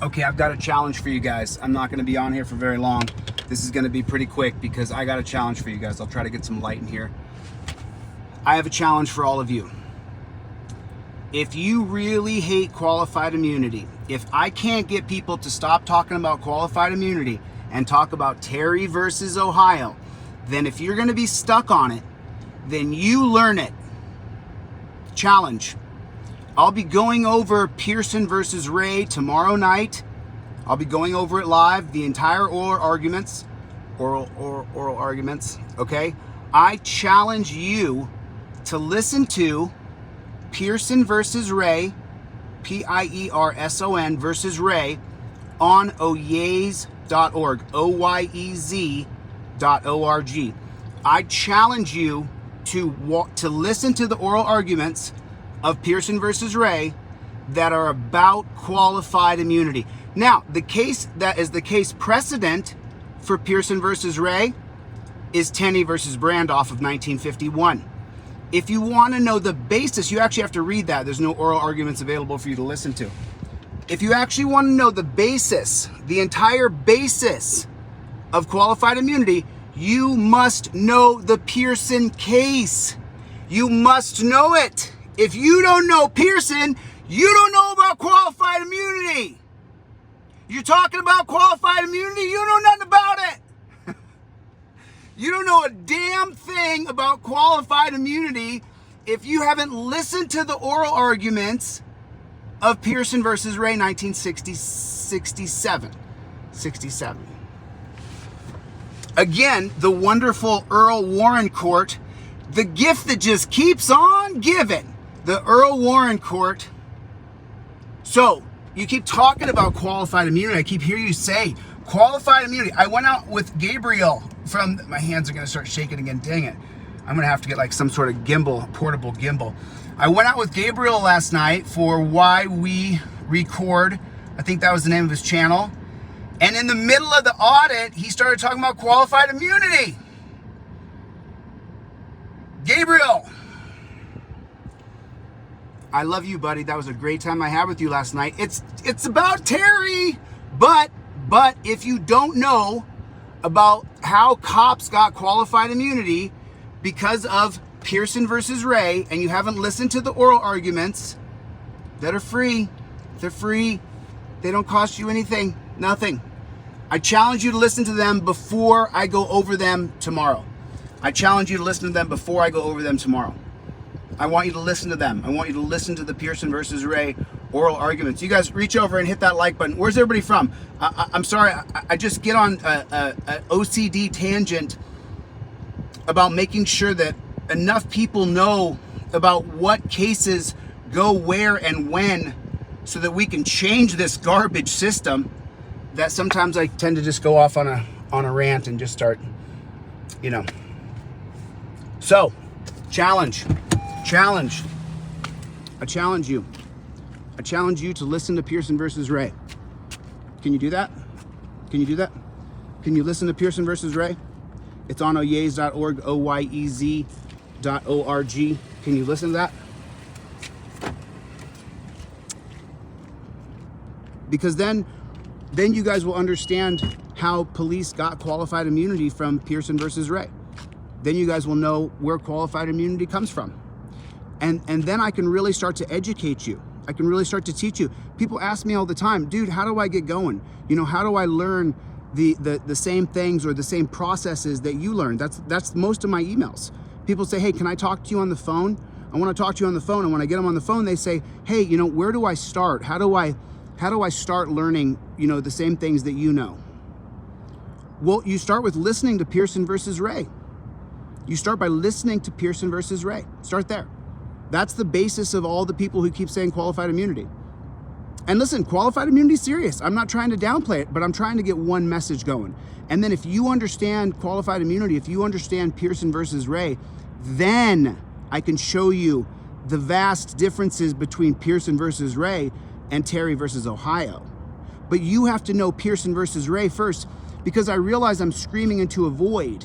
Okay, I've got a challenge for you guys. I'm not going to be on here for very long. This is going to be pretty quick because I got a challenge for you guys. I'll try to get some light in here. I have a challenge for all of you. If you really hate qualified immunity, if I can't get people to stop talking about qualified immunity and talk about Terry versus Ohio, then if you're going to be stuck on it, then you learn it. Challenge. I'll be going over Pierson versus Ray tomorrow night. I'll be going over it live, the entire oral arguments, okay? I challenge you to listen to Pierson versus Ray, Pierson versus Ray, on oyez.org, oyez.org. I challenge you to listen to the oral arguments of Pierson versus Ray that are about qualified immunity. Now, the case that is the case precedent for Pierson versus Ray is Tenney versus Brandoff of 1951. If you want to know the basis, you actually have to read that. There's no oral arguments available for you to listen to. If you actually want to know the basis, the entire basis of qualified immunity, you must know the Pierson case. You must know it. If you don't know Pierson, you don't know about qualified immunity. You're talking about qualified immunity, you know nothing about it. You don't know a damn thing about qualified immunity if you haven't listened to the oral arguments of Pierson versus Ray, 1967. Again, the wonderful Earl Warren Court, the gift that just keeps on giving. The Earl Warren Court. So, you keep talking about qualified immunity. I keep hearing you say qualified immunity. I went out with Gabriel from, my hands are going to start shaking again. Dang it. I'm going to have to get like some sort of gimbal, portable gimbal. I went out with Gabriel last night for Why We Record. I think that was the name of his channel. And in the middle of the audit, he started talking about qualified immunity. Gabriel, I love you, buddy. That was a great time I had with you last night. It's about Terry, but if you don't know about how cops got qualified immunity because of Pierson versus Ray, and you haven't listened to the oral arguments that are free, they're free. They don't cost you anything, nothing. I challenge you to listen to them before I go over them tomorrow. I challenge you to listen to them before I go over them tomorrow. I want you to listen to them. I want you to listen to the Pierson versus Ray oral arguments. You guys reach over and hit that like button. Where's everybody from? I'm sorry, I just get on a OCD tangent about making sure that enough people know about what cases go where and when so that we can change this garbage system that sometimes I tend to just go off on a rant and just start, you know. So, challenge. I challenge you. I challenge you to listen to Pierson versus Ray. Can you do that? Can you do that? Can you listen to Pierson versus Ray? It's on oyez.org, oyez.org. Can you listen to that? Because then you guys will understand how police got qualified immunity from Pierson versus Ray. Then you guys will know where qualified immunity comes from. And then I can really start to educate you. I can really start to teach you. People ask me all the time, dude, how do I get going? You know, how do I learn the same things or the same processes that you learned? That's most of my emails. People say, hey, can I talk to you on the phone? I want to talk to you on the phone. And when I get them on the phone, they say, hey, you know, where do I start? How do I start learning, you know, the same things that you know? Well, you start with listening to Pierson versus Ray. You start by listening to Pierson versus Ray. Start there. That's the basis of all the people who keep saying qualified immunity. And listen, qualified immunity is serious. I'm not trying to downplay it, but I'm trying to get one message going. And then if you understand qualified immunity, if you understand Pierson versus Ray, then I can show you the vast differences between Pierson versus Ray and Terry versus Ohio. But you have to know Pierson versus Ray first, because I realize I'm screaming into a void.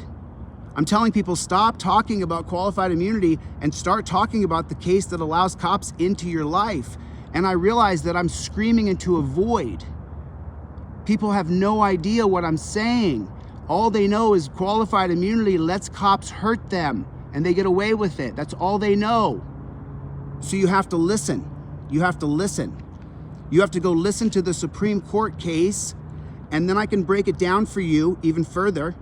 I'm telling people, stop talking about qualified immunity and start talking about the case that allows cops into your life. And I realize that I'm screaming into a void. People have no idea what I'm saying. All they know is qualified immunity lets cops hurt them and they get away with it. That's all they know. So you have to listen. You have to listen. You have to go listen to the Supreme Court case, and then I can break it down for you even further.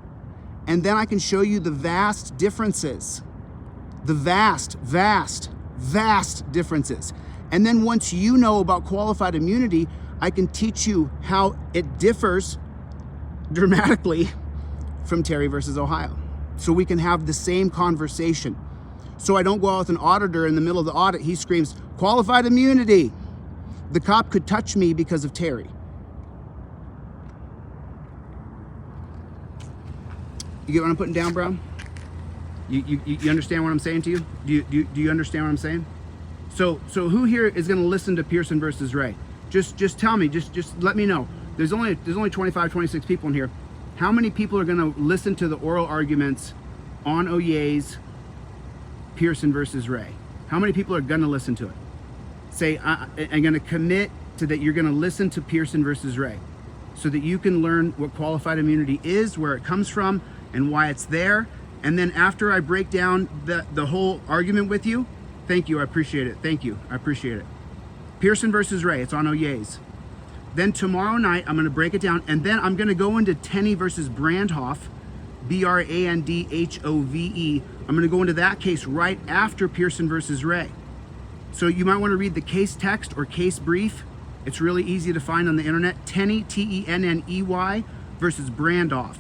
And then I can show you the vast differences. The vast differences. And then once you know about qualified immunity, I can teach you how it differs dramatically from Terry versus Ohio. So we can have the same conversation. So I don't go out with an auditor in the middle of the audit. He screams, qualified immunity. The cop could touch me because of Terry. You get what I'm putting down, bro? You understand what I'm saying to you? Do you understand what I'm saying? So who here is going to listen to Pierson versus Ray? Just tell me. Just let me know. There's only 25, 26 people in here. How many people are going to listen to the oral arguments on Oyez, Pierson versus Ray? How many people are going to listen to it? Say, I'm going to commit to that you're going to listen to Pierson versus Ray so that you can learn what qualified immunity is, where it comes from, and why it's there. And then after I break down the whole argument with you, thank you, I appreciate it. Thank you, I appreciate it. Pierson versus Ray, it's on Oyez. Then tomorrow night, I'm going to break it down, and then I'm going to go into Tenney versus Brandhoff, Brandhove. I'm going to go into that case right after Pierson versus Ray. So you might want to read the case text or case brief. It's really easy to find on the internet. Tenney, Tenney versus Brandhoff,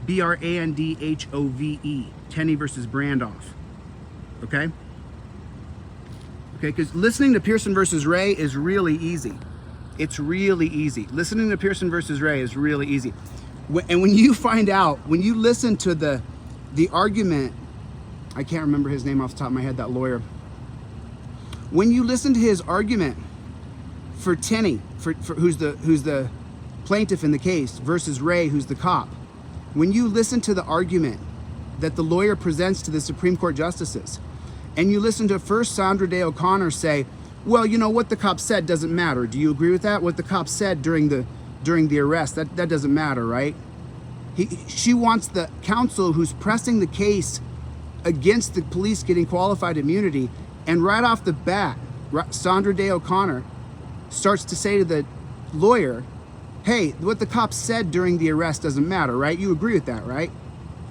Brandhove. Tenney versus Brandhoff. Okay? Okay, because listening to Pierson versus Ray is really easy. It's really easy. Listening to Pierson versus Ray is really easy. And when you find out, when you listen to the argument, I can't remember his name off the top of my head, that lawyer. When you listen to his argument for Tenney, for who's the plaintiff in the case, versus Ray, who's the cop, when you listen to the argument that the lawyer presents to the Supreme Court justices, and you listen to first Sandra Day O'Connor say, well, you know, what the cop said doesn't matter. Do you agree with that? What the cop said during the arrest, that doesn't matter, right? She wants the counsel who's pressing the case against the police getting qualified immunity, and right off the bat, Sandra Day O'Connor starts to say to the lawyer, hey, what the cop said during the arrest doesn't matter, right? You agree with that, right?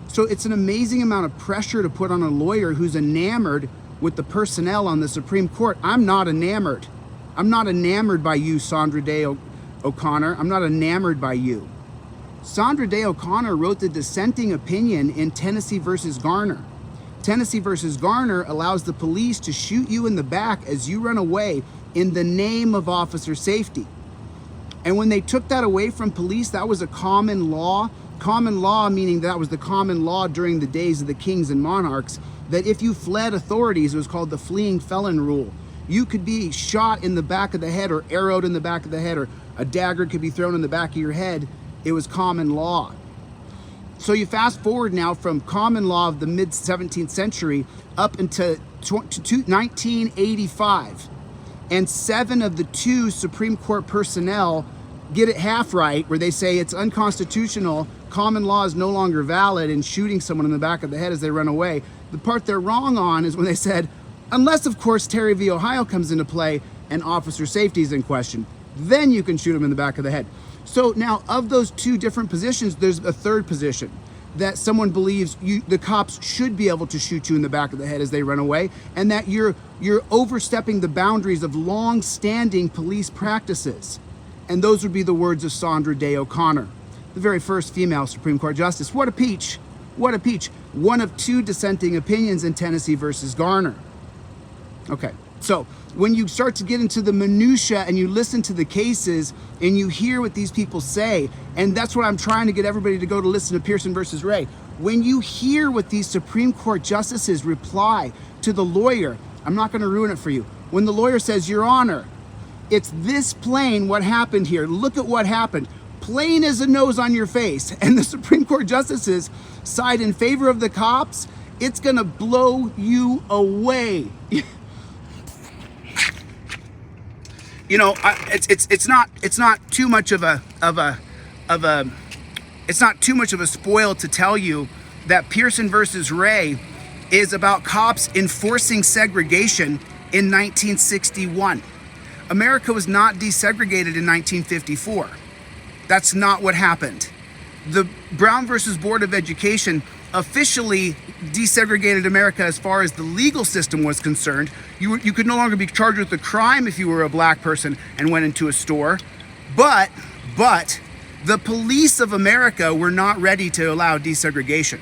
So it's an amazing amount of pressure to put on a lawyer who's enamored with the personnel on the Supreme Court. I'm not enamored. I'm not enamored by you, Sandra Day O'Connor. I'm not enamored by you. Sandra Day O'Connor wrote the dissenting opinion in Tennessee versus Garner. Tennessee versus Garner allows the police to shoot you in the back as you run away in the name of officer safety. And when they took that away from police, that was a common law. Common law meaning that was the common law during the days of the kings and monarchs, that if you fled authorities, it was called the fleeing felon rule. You could be shot in the back of the head or arrowed in the back of the head, or a dagger could be thrown in the back of your head. It was common law. So you fast forward now from common law of the mid 17th century up into 1985. And 7 of the 2 Supreme Court personnel get it half right, where they say it's unconstitutional, common law is no longer valid, and shooting someone in the back of the head as they run away. The part they're wrong on is when they said, unless of course Terry v. Ohio comes into play and officer safety is in question, then you can shoot him in the back of the head. So now of those 2 different positions, there's a third position, that someone believes the cops should be able to shoot you in the back of the head as they run away, and that you're overstepping the boundaries of long-standing police practices. And those would be the words of Sandra Day O'Connor, the very first female Supreme Court justice. What a peach. What a peach. One of 2 dissenting opinions in Tennessee versus Garner. Okay, so when you start to get into the minutia and you listen to the cases and you hear what these people say, and that's what I'm trying to get everybody to go to listen to Pierson versus Ray. When you hear what these Supreme Court justices reply to the lawyer, I'm not going to ruin it for you. When the lawyer says, Your Honor, it's this plain what happened here. Look at what happened. Plain as a nose on your face. And the Supreme Court justices side in favor of the cops. It's going to blow you away. You know, it's not too much of a it's not too much of a spoil to tell you that Pierson versus Ray is about cops enforcing segregation in 1961. America was not desegregated in 1954. That's not what happened. The Brown versus Board of Education officially desegregated America as far as the legal system was concerned. You could no longer be charged with a crime if you were a black person and went into a store. But the police of America were not ready to allow desegregation.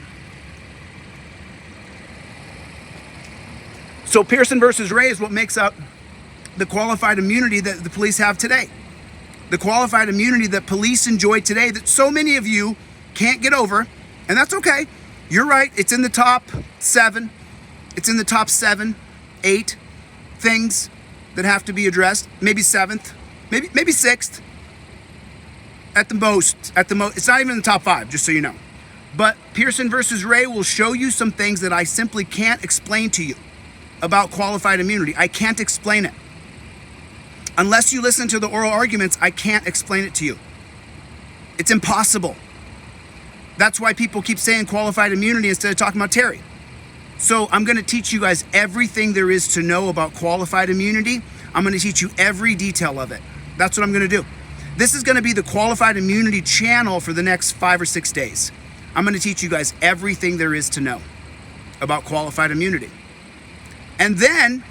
So Pierson versus Ray is what makes up the qualified immunity that the police have today. The qualified immunity that police enjoy today that so many of you can't get over, and that's okay. You're right, it's in the top 7. It's in the top 7, 8 things that have to be addressed. Maybe 7th, maybe 6th. At the most, it's not even in the top 5, just so you know. But Pierson versus Ray will show you some things that I simply can't explain to you about qualified immunity. I can't explain it. Unless you listen to the oral arguments, I can't explain it to you. It's impossible. That's why people keep saying qualified immunity instead of talking about Terry. So I'm going to teach you guys everything there is to know about qualified immunity. I'm going to teach you every detail of it. That's what I'm going to do. This is going to be the qualified immunity channel for the next 5 or 6 days. I'm going to teach you guys everything there is to know about qualified immunity. And then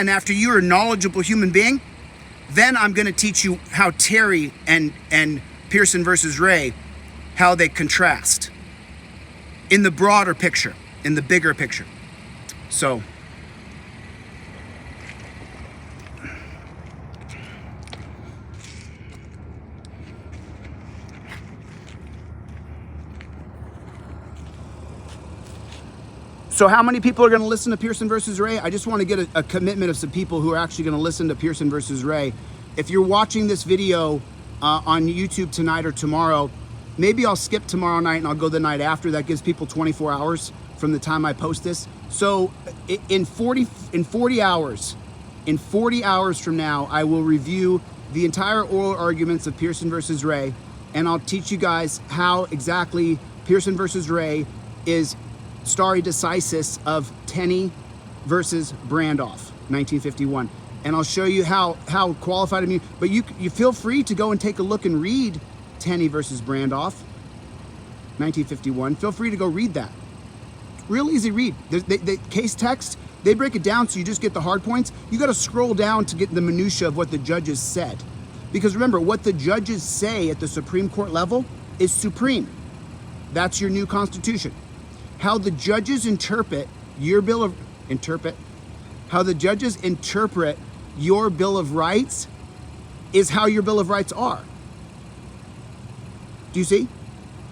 after you're a knowledgeable human being, then I'm going to teach you how Terry and Pierson versus Ray, how they contrast in the broader picture, in the bigger picture. So how many people are going to listen to Pierson versus Ray? I just want to get a commitment of some people who are actually going to listen to Pierson versus Ray. If you're watching this video on YouTube tonight or tomorrow, maybe I'll skip tomorrow night and I'll go the night after. That gives people 24 hours from the time I post this. So in 40 hours from now, I will review the entire oral arguments of Pierson versus Ray, and I'll teach you guys how exactly Pierson versus Ray is stare decisis of Tenney versus Brandoff, 1951. And I'll show you how qualified immunity, but you feel free to go and take a look and read Tenney versus Brandoff, 1951. Feel free to go read that. Real easy read. The case text, they break it down so you just get the hard points. You got to scroll down to get the minutia of what the judges said. Because remember, what the judges say at the Supreme Court level is supreme. That's your new Constitution. How the judges interpret your how the judges interpret your Bill of Rights is how your Bill of Rights are. Do you see?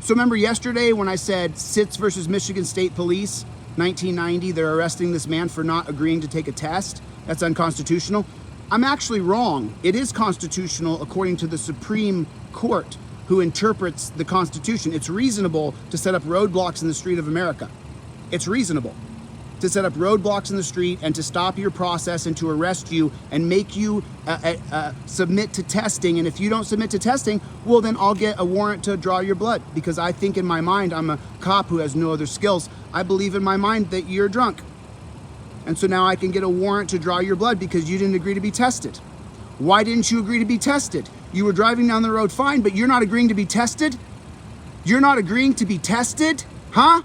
So remember yesterday when I said Sitz versus Michigan State Police, 1990, they're arresting this man for not agreeing to take a test. That's unconstitutional. I'm actually wrong. It is constitutional according to the Supreme Court, who interprets the Constitution. It's reasonable to set up roadblocks in the street of America. It's reasonable to set up roadblocks in the street and to stop your process and to arrest you and make you submit to testing. And if you don't submit to testing, well, then I'll get a warrant to draw your blood, because I think in my mind, I'm a cop who has no other skills. I believe in my mind that you're drunk. And so now I can get a warrant to draw your blood because you didn't agree to be tested. Why didn't you agree to be tested? You were driving down the road fine, but you're not agreeing to be tested? You're not agreeing to be tested? Huh?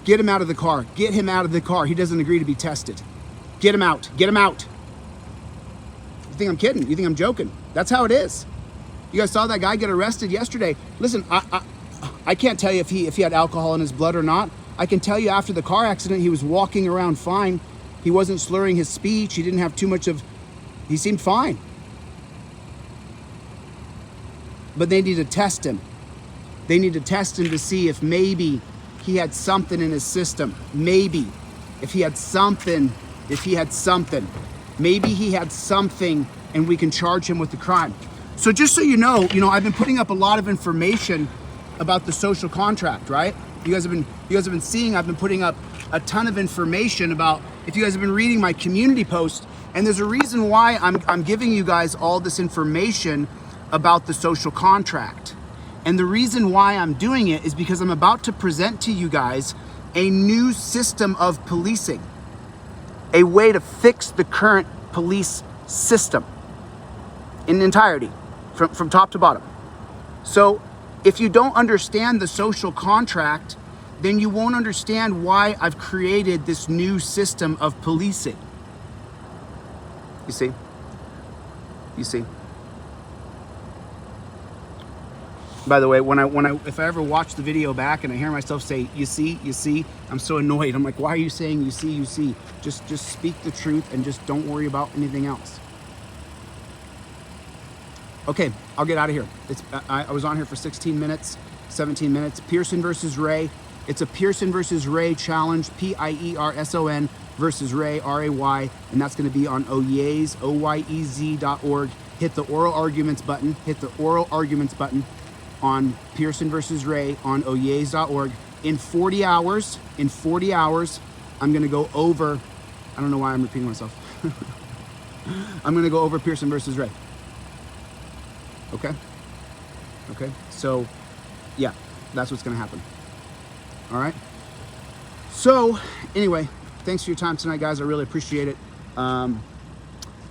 Get him out of the car. Get him out of the car. He doesn't agree to be tested. Get him out. Get him out. You think I'm kidding? You think I'm joking? That's how it is. You guys saw that guy get arrested yesterday. Listen, I can't tell you if he had alcohol in his blood or not. I can tell you after the car accident, he was walking around fine. He wasn't slurring his speech. He didn't have too much of... He seemed fine. But they need to test him. They need to test him to see if maybe he had something in his system. Maybe. If he had something. Maybe he had something and we can charge him with the crime. So just so you know, I've been putting up a lot of information about the social contract, right? You guys have been seeing I've been putting up a ton of information about, if you guys have been reading my community post, and there's a reason why I'm giving you guys all this information about the social contract. And the reason why I'm doing it is because I'm about to present to you guys a new system of policing, a way to fix the current police system in entirety, from top to bottom. So if you don't understand the social contract, then you won't understand why I've created this new system of policing. You see? You see? By the way, if I ever watch the video back and I hear myself say, you see, I'm so annoyed. I'm like, why are you saying you see? Just speak the truth and just don't worry about anything else. Okay, I'll get out of here. I was on here for 16 minutes, 17 minutes. Pierson versus Ray. It's a Pierson versus Ray challenge, Pierson versus Ray, R-A-Y, and that's going to be on Oyez, oyez.org. Hit the oral arguments button. On Pierson versus Ray on oyez.org. In 40 hours, I'm going to go over, I don't know why I'm repeating myself. I'm going to go over Pierson versus Ray. Okay? Okay? So, yeah, that's what's going to happen. All right? So, anyway, thanks for your time tonight, guys. I really appreciate it.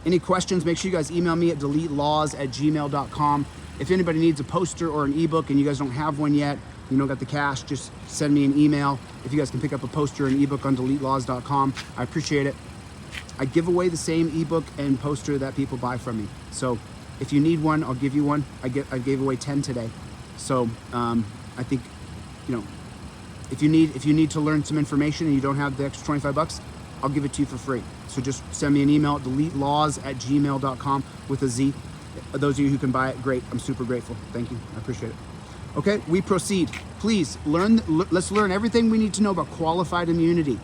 Any questions, make sure you guys email me at deletelaws@gmail.com. If anybody needs a poster or an ebook and you guys don't have one yet, you don't got the cash, just send me an email. If you guys can pick up a poster or an ebook on deletelaws.com, I appreciate it. I give away the same ebook and poster that people buy from me. So if you need one, I'll give you one. I gave away 10 today. So I think, you know, if you need to learn some information and you don't have the extra 25 bucks, I'll give it to you for free. So just send me an email at deletelaws@gmail.com with a Z. Those of you who can buy it, great. I'm super grateful. Thank you. I appreciate it. Okay, we proceed. Please let's learn everything we need to know about qualified immunity.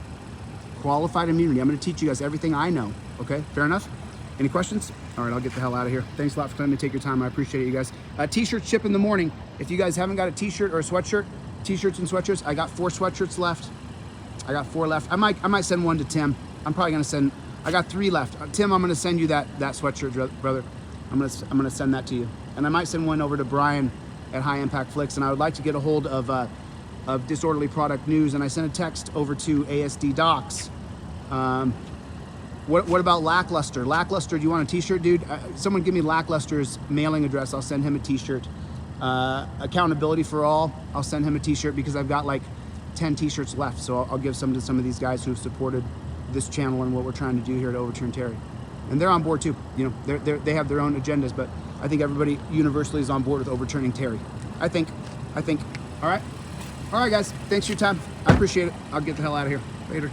Qualified immunity. I'm going to teach you guys everything I know. Okay, fair enough? Any questions? All right, I'll get the hell out of here. Thanks a lot for letting me take your time. I appreciate it, you guys. T-shirts ship in the morning. If you guys haven't got a t-shirt or a sweatshirt, t-shirts and sweatshirts, I got 4 sweatshirts left. I got 4 left. I might send one to Tim. I'm probably gonna send. I got 3 left. Tim, I'm gonna send you that sweatshirt, brother. I'm gonna send that to you, and I might send one over to Brian at High Impact Flicks. And I would like to get a hold of Disorderly Product News, and I sent a text over to ASD Docs. What about Lackluster? Lackluster, do you want a t-shirt, dude? Someone give me Lackluster's mailing address. I'll send him a t-shirt. Accountability for All, I'll send him a t-shirt because I've got like 10 t-shirts left. So I'll give some to some of these guys who've supported this channel and what we're trying to do here to overturn Terry. And they're on board too. You know, they have their own agendas, but I think everybody universally is on board with overturning Terry. I think. All right, guys. Thanks for your time. I appreciate it. I'll get the hell out of here. Later.